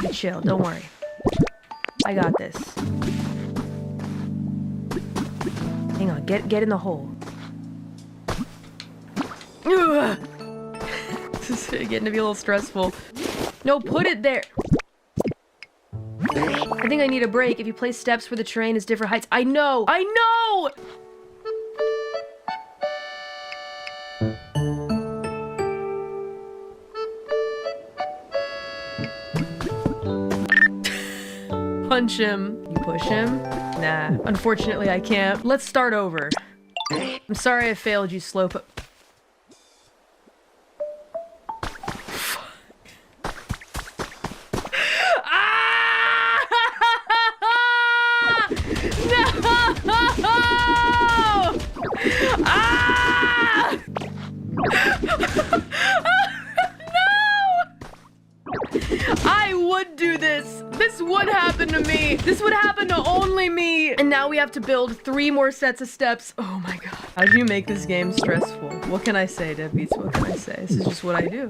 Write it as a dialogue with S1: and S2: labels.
S1: Debbie, chill. Don't worry. I got this. Hang on. Get in the hole. Ugh. This is getting to be a little stressful. No, put it there. I think I need a break. If you place steps where the terrain is different heights. I know! I know! Punch him. You push him? Nah. Unfortunately, I can't. Let's start over. I'm sorry I failed you, Slope. I would do this. This would happen to me. This would happen to only me. And now we have to build 3 more sets of steps. Oh my god. How do you make this game stressful? What can I say, Deadbeats? What can I say? This is just what I do.